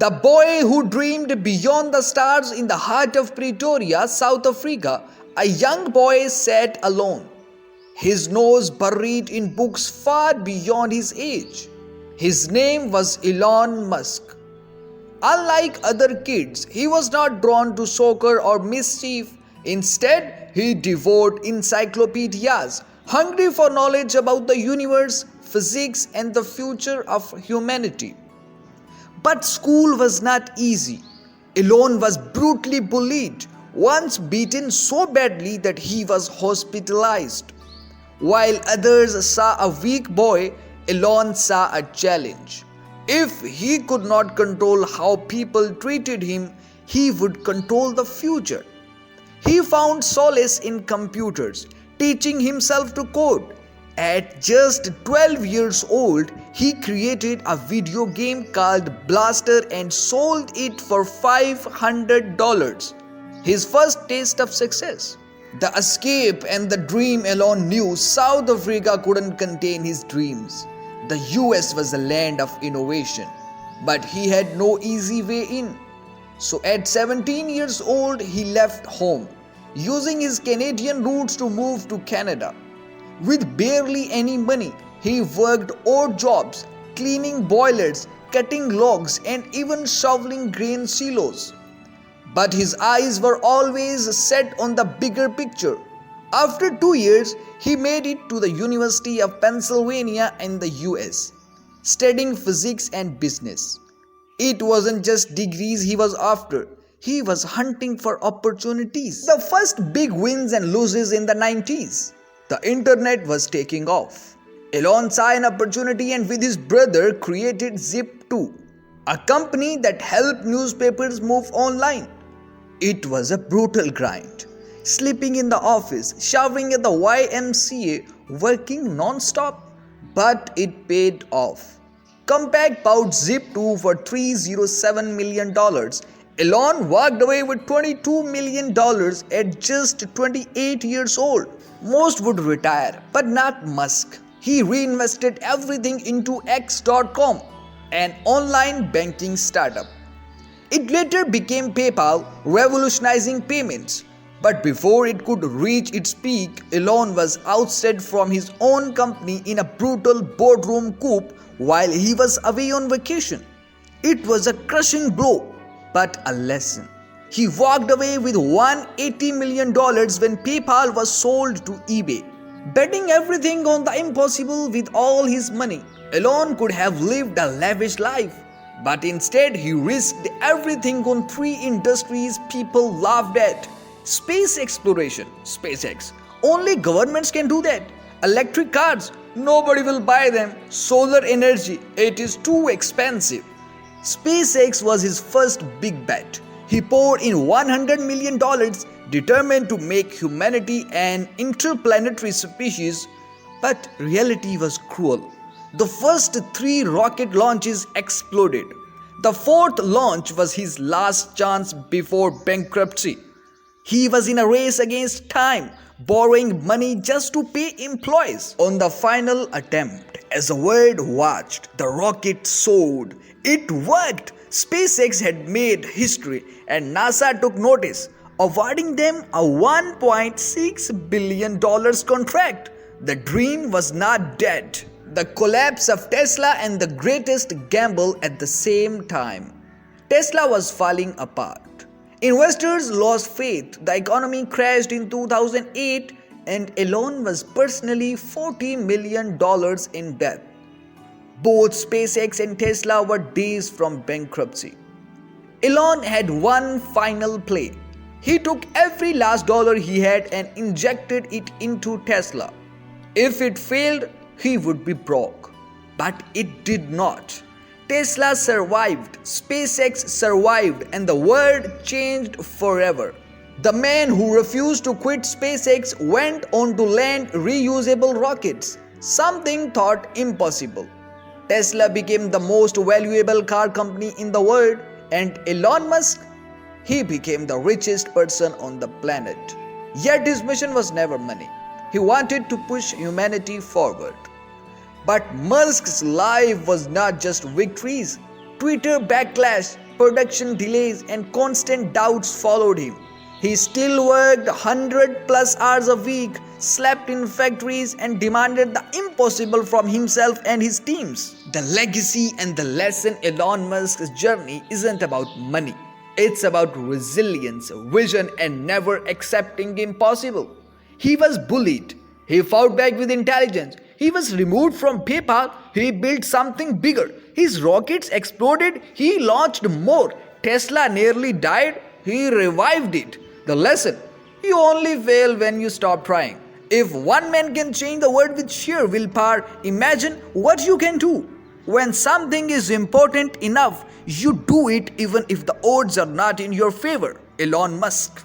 The boy who dreamed beyond the stars in the heart of Pretoria, South Africa, a young boy sat alone, his nose buried in books far beyond his age. His name was Elon Musk. Unlike other kids, he was not drawn to soccer or mischief. Instead, he devoured encyclopedias, hungry for knowledge about the universe, physics, and the future of humanity. But school was not easy. Elon was brutally bullied, once beaten so badly that he was hospitalized. While others saw a weak boy, Elon saw a challenge. If he could not control how people treated him, he would control the future. He found solace in computers, teaching himself to code. At just 12 years old, he created a video game called Blaster and sold it for $500. His first taste of success. The escape and the dream Elon knew South Africa couldn't contain his dreams. The US was a land of innovation, but he had no easy way in. So at 17 years old, he left home, using his Canadian roots to move to Canada. With barely any money, he worked odd jobs, cleaning boilers, cutting logs, and even shoveling grain silos. But his eyes were always set on the bigger picture. After 2 years, he made it to the University of Pennsylvania in the US, studying physics and business. It wasn't just degrees he was after. He was hunting for opportunities. The first big wins and losses in the 90s. The internet was taking off. Elon saw an opportunity and with his brother created Zip2, a company that helped newspapers move online. It was a brutal grind. Sleeping in the office, showering at the YMCA, working non-stop. But it paid off. Compaq bought Zip2 for $307 million. Elon walked away with $22 million at just 28 years old. Most would retire, but not Musk. He reinvested everything into X.com, an online banking startup. It later became PayPal, revolutionizing payments. But before it could reach its peak, Elon was ousted from his own company in a brutal boardroom coup while he was away on vacation. It was a crushing blow, but a lesson. He walked away with $180 million when PayPal was sold to eBay. Betting everything on the impossible with all his money, Elon could have lived a lavish life. But instead, he risked everything on 3 industries people laughed at. Space exploration, SpaceX. Only governments can do that. Electric cars, nobody will buy them. Solar energy, it is too expensive. SpaceX was his first big bet. He poured in $100 million, determined to make humanity an interplanetary species. But reality was cruel. The first 3 rocket launches exploded. The 4th launch was his last chance before bankruptcy. He was in a race against time, borrowing money just to pay employees. On the final attempt, as the world watched, the rocket soared. It worked! SpaceX had made history and NASA took notice, awarding them a $1.6 billion contract. The dream was not dead. The collapse of Tesla and the greatest gamble at the same time. Tesla was falling apart. Investors lost faith. The economy crashed in 2008 and Elon was personally $40 million in debt. Both SpaceX and Tesla were days from bankruptcy. Elon had one final play. He took every last dollar he had and injected it into Tesla. If it failed, he would be broke. But it did not. Tesla survived, SpaceX survived, and the world changed forever. The man who refused to quit SpaceX went on to land reusable rockets, something thought impossible. Tesla became the most valuable car company in the world, and Elon Musk, he became the richest person on the planet. Yet his mission was never money. He wanted to push humanity forward. But Musk's life was not just victories. Twitter backlash, Production delays and constant doubts followed him. He still worked 100 plus hours a week, slept in factories, and demanded the impossible from himself and his teams. The legacy and the lesson Elon Musk's journey isn't about money. It's about resilience, vision, and never accepting impossible. He was bullied. He fought back with intelligence. He was removed from PayPal. He built something bigger. His rockets exploded. He launched more. Tesla nearly died. He revived it. The lesson: you only fail when you stop trying. If one man can change the world with sheer willpower, imagine what you can do. When something is important enough, you do it even if the odds are not in your favor. Elon Musk.